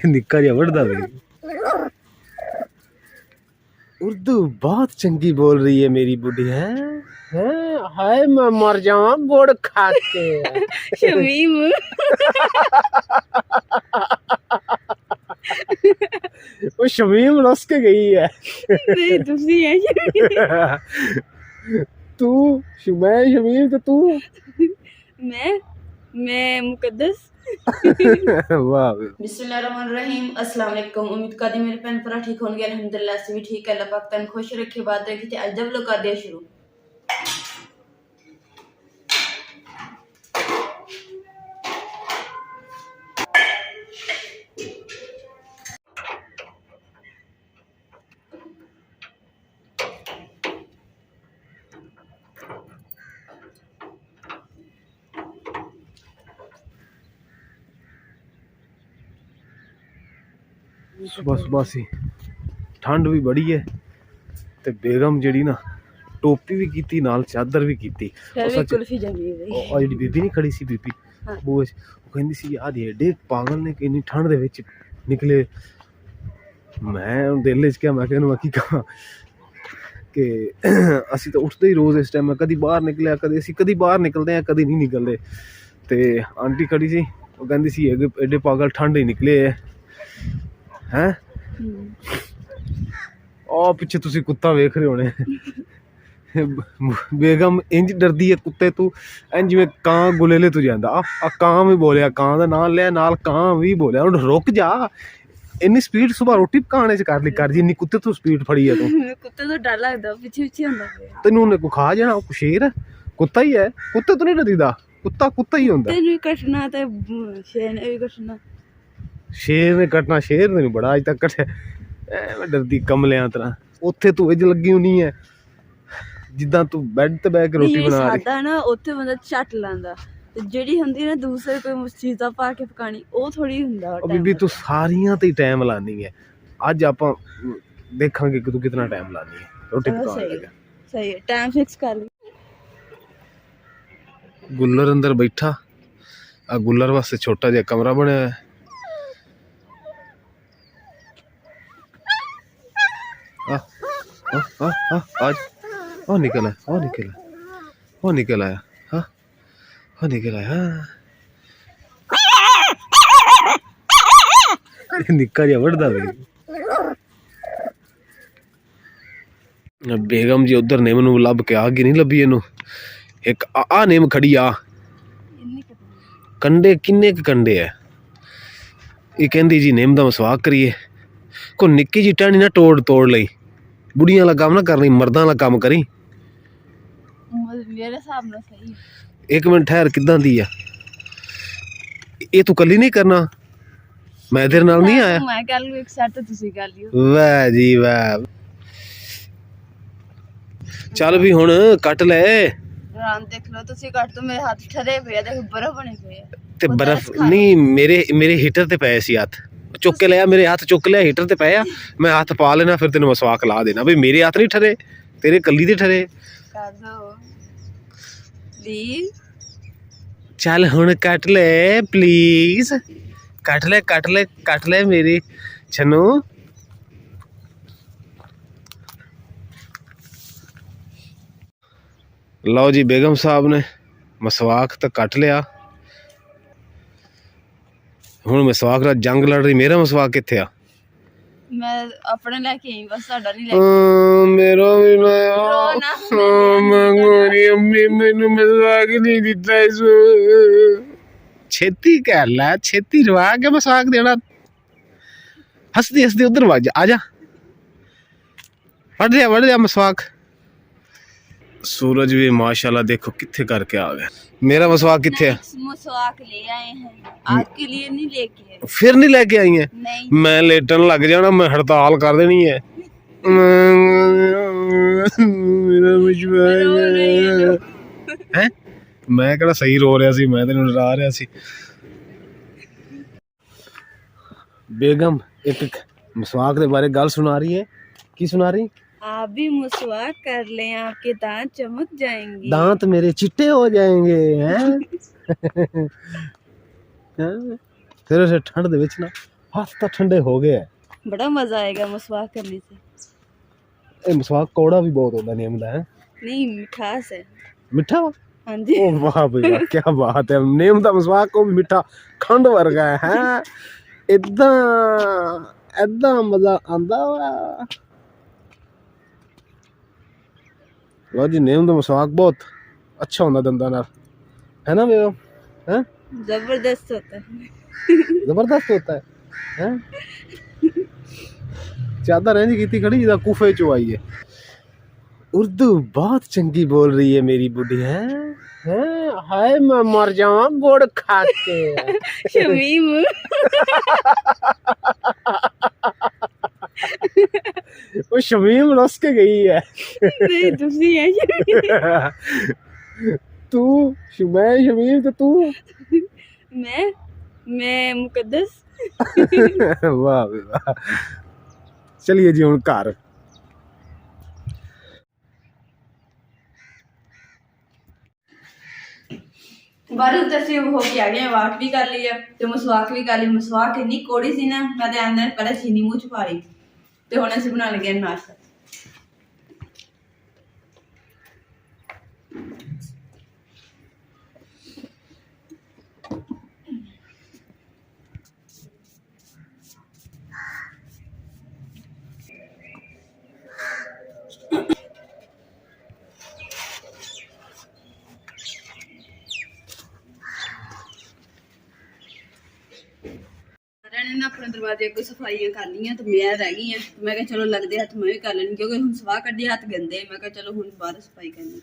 निक्का जिहा वढ़दा वे। उर्दू बहुत चंगी बोल रही है मेरी बुढ़ी है। हाय मैं मर जावा गुड़ खा के। शमीम वो शमीम रस के गई है। नहीं तुसी है तू मैं शमीम तो तू मैं मुकद्दस। वाह। बिस्मिल्लाहिर्रहमानिर्रहीम। अस्सलाम वालेकुम। उम्मीद करदी मेरे भैन भरा ठीक होंगे। अल्हम्दुलिल्लाह से भी ठीक है। अल्लाह पाक तन खुश रखे बात रखी ते अज व्लॉग कर दिया शुरू। सुबह सुबह सी ठंड भी बड़ी है ते बेगम जड़ी ना टोपी भी कीती नाल चादर भी कीती। कुल्फी जमी गई। और जेडी बीबी नहीं खड़ी सी बीबी वो कहंदी सी यार एडे पागल ने कि इन्नी ठंड दे विच निकले। मैं दिल च क्या मैं कहनू की कहा कि असी तो उठते ही रोज इस टाइम में कदी बाहर निकलिया कदी बाहर निकलते हैं कदी नहीं निकलते। ते आंटी खड़ी सी वो कहंदी सी एडे पागल ठंड ही निकले हैं। आ पिछे तुसी कुत्ता वेख रहे होने। बेगम इंज डरदी है कुत्ते तू इंज जिवें कां गुलेले तू जांदा। आ कां भी बोलिया कां दा नाम लिया नाल कां भी बोलिया हुण रुक जा। इन्नी स्पीड सुबह रोटी पकाने च कर ली कर जिन्नी कुत्ते तू स्पीड फड़ी है तू। कुत्ते तो डर लगदा पीछे पीछे हुंदा तेनू उन्हें को खा जाना वो शेर है कुत्ता ही है। कुत्ते तो नहीं डरीदा कुत्ता कुत्ता ही होंदा। तेनू कटना ते शेर ने भी कटना। शेर ने कटना शेर ने बड़ा अज तक कटे मैं डरदी कमलियां तरह उत्थे तू इज लगी होनी है जिद्दां तू बैड ते बैठ के रोटी बना रही। सादा ना उत्थे बंदा झट लांदा ते जेड़ी हुंदी ना दूसरे कोई चीज़ां पा के पकानी ओ थोड़ी हुंदा। बीबी तू सारियां ते टाइम लानी है अज आपां देखांगे कि तू कितना टाइम लानी है रोटी पकाने लगा। सही है टाइम फिक्स कर ले। गुल्लर अंदर बैठा आ गुल्लर वास्ते छोटा जिहा कमरा बनया है। आज ओ निकल आया ओ निकल आया ओ निकल आया हाँ ओ निकल आया। निक्का जिहा वढ़दा वे। बेगम जी उधर नेम नूं लभ के आ गई नहीं लभी इनू एक आ नेम खड़ी आ कंडे किन्ने क कंडे है ये कहंदी जी नेम दा मसवाक करिए को निक्की जी टहनी ना तोड़ तोड़ लई बुढ़ियां वाला काम ना करनी मर्दां वाला काम करी। मेरे हिसाब नाल सही। एक मिनट ठहर किदां दी है ये तू कली नहीं करना मैं तेरे नाल नहीं आया। मैं कर लूं एक साथ तो तुसी कर लियो। वाह जी वाह चल भी हुण कट ले। राम देख लो तुसी कट तो मेरे हाथ ठरे पे देख बर्फ बने पे ते बर्फ नहीं मेरे हीटर ते पए सी हाथ चुक के लिया मेरे हाथ चुक लिया हीटर ते पाया मैं हाथ पा लेना फिर तेन मसवाक ला देना भाई मेरे हाथ नहीं ठरे तेरे कली दे ठरे। कर दो प्लीज चल हुण कट ले प्लीज कट ले मेरी छनू। लो जी बेगम साहब ने मसवाक तो कट लिया हुण मसवाक नाल जंग लड़ रही मेरा मसवाक कित्थे आ। मैं अपने लेके आई बस साडा नहीं लेके। मेरा भी मैं गोरी अम्मी मैनू मसवाक नहीं दिता इस छेती कर ला छेती रवा के मसवाक देना। हसदी हसदी उधर आजा वढ़ दिया मसवाक। सूरज भी माशाल्लाह देखो कित्थे करके आ गया। मेरा मसवाक कित्थे है। मसवाक ले आए हैं आपके लिए नहीं लेके आए। फिर नहीं लेके आई है नहीं मैं लेटन लग जाना मैं हड़ताल कर देनी है। मेरा मसवाक है मैं कहना सही रो रहा सी मैं तेन डरा रहा सी। बेगम एक मसवाक के बारे गल सुना रही है की सुना रही। आप भी मसवाक कर लें आपके दांत चमक जाएंगे। दांत मेरे चिट्टे हो जाएंगे हैं। फिर उसे ठंड दे विच ना हाथ तो ठंडे हो गए है। बड़ा मजा आएगा मसवाक करने से। ये मसवाक कौड़ा भी बहुत होता नीम का है। नहीं मिठास है। मिठा वा? हाँ जी। ओ वाह भाई वाह, क्या बात है। नीम का मसवाक को भी मिठा खंड वर्गा है। इदा इदा मजा आंदा वा। लो जी, नीम का मसवाक बहुत अच्छा होता दंदा नाल, है ना बेगम? हैं? जबरदस्त होता है। जबरदस्त होता है, हैं? चादर रेंज की खड़ी जिदा कूफे चो आई है। उर्दू बहुत चंगी बोल रही है मेरी बुढ़ी है। हैं? हाय मैं मर जावा गुड़ खा के। शमीम। वो शमीम रस के गई है। नहीं दूसरी है शमीम। तू मैं शमीम तो तू। मैं मुकद्दस। वाह बे वाह। चलिए जी हुण घर। बाहर तसी हो के आ गए, वाक भी कर लिया ते मसवाक भी कर ली। मसवाक इन्नी कोड़ी सी ना, मैं ते आंदे पहले चीनी मुंह च पा ली ते हुण असीं बनाने लगे नाश्ता। ने ना अपने दरवाजे अगों सफाइयां कर लियां ते मैं रह गई हां। मैं कहा चलो लगदे हत्थ मैं भी कर लैनी, क्योंकि हुण सवाह कड्ढी हत्थ गंदे। मैं कहा चलो हुण बाहर सफाई करनी।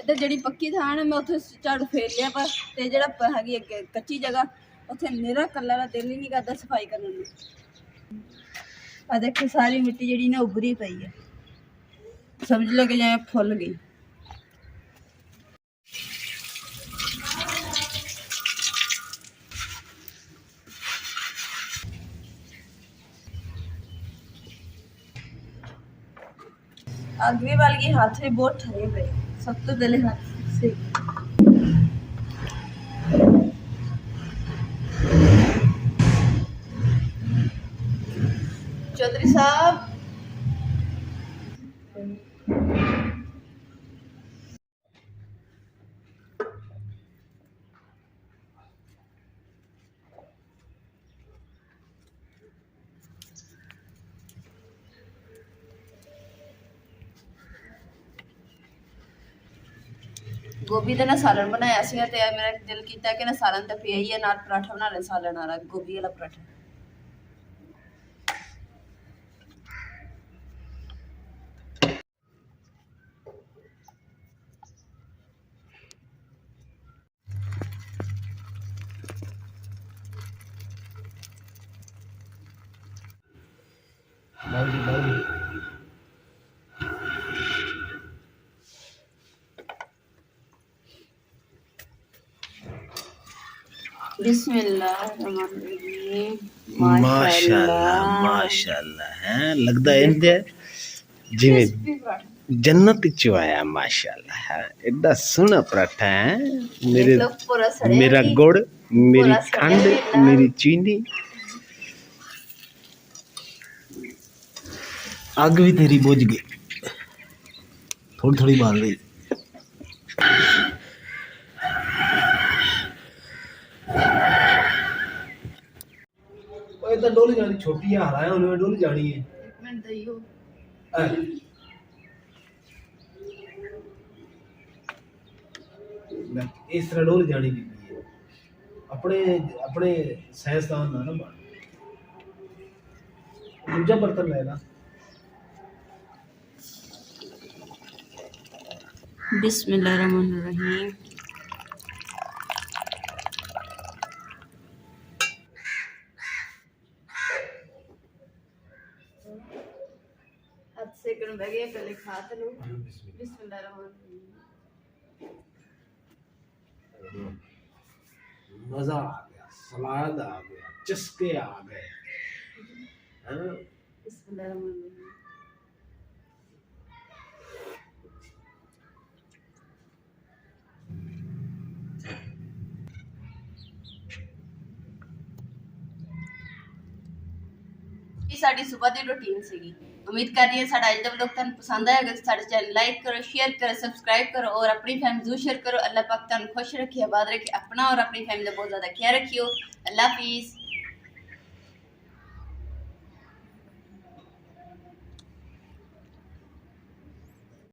इधर ਜਿਹੜੀ ਪੱਕੀ ਥਾਂ ਨਾ, ਮੈਂ ਉੱਥੇ ਝਾੜੂ ਫੇਰ ਲਿਆ, ਪਰ ਤੇ ਜਿਹੜਾ ਹੈਗੀ ਅੱਗੇ ਕੱਚੀ ਜਗ੍ਹਾ ਉੱਥੇ ਨਿਰਾ ਕੱਲਾ ਦਾ ਦਿਲ ਹੀ ਨਹੀਂ ਕਰਦਾ ਸਫਾਈ ਕਰਨ ਨੂੰ। ਆ ਦੇਖੋ ਸਾਰੀ ਮਿੱਟੀ ਜਿਹੜੀ ਨਾ ਉਭਰੀ ਪਈ ਹੈ, ਸਮਝ ਲਓ ਕਿ ਜਿਵੇਂ ਫੁੱਲ ਗਈ। आग भी बल गई, हाथ भी बहुत ठरे पे। सब तो पहले हाथ से चौधरी साहब गोभी का ना सालन बनाया सी ते मेरा दिल किया कि ना सालन तो पिया ही है, नाल पराठा बना ले सालन वाला, गोभी वाला पराठा। बिस्मिल्लाहिर्रहमानिर्रहीम। माशाल्लाह माशाल्लाह है, लगदा है इंदे जिवें जन्नत चो आया। माशाल्लाह है, एडा सोहना पराठा है। मेरे मेरा गुड़, मेरी खंड, मेरी चीनी, आग भी तेरी बुझ गई, थोड़ी थोड़ी बाल गई। इधर डोली जानी छोटी है, हराया उन्हें डोली जानी है। एक मिनट दइयो। इस तरह डोली जानी की है। अपने अपने साइंसदान ना ना मान। दूजा बर्तन लेना। बिस्मिल्लाहिर्रहमानिर्रहीम। हाथ से कर बैगे पहले खा तो लो। बिस्मिल्लाहिर्रहमानिर्रहीम। मजा आ गया, सलाद आ गया, चस्के आ गए। बिस्मिल्लाहिर्रहमानिर्रहीम। ਇਹ ਸਾਡੀ ਸਵੇਰ ਦੀ ਰੁਟੀਨ ਸੀਗੀ। ਉਮੀਦ ਕਰ ਰਹੀ ਹਾਂ ਸਾਡਾ ਅੱਜ ਦਾ ਵਲੌਗ ਤੁਹਾਨੂੰ ਪਸੰਦ ਆਏਗਾ। ਸਾਡੇ ਚੈਨਲ ਲਾਈਕ ਕਰੋ, ਸ਼ੇਅਰ ਕਰੋ, ਸਬਸਕ੍ਰਾइब करो और अपनी फैमिली जरूर शेयर करो। अल्लाह पाक तुहानू खुश रखे, आबाद रखे, अपना और अपनी फैमिली का बहुत ज़्यादा ख्याल रखियो। अल्लाह हाफिज़।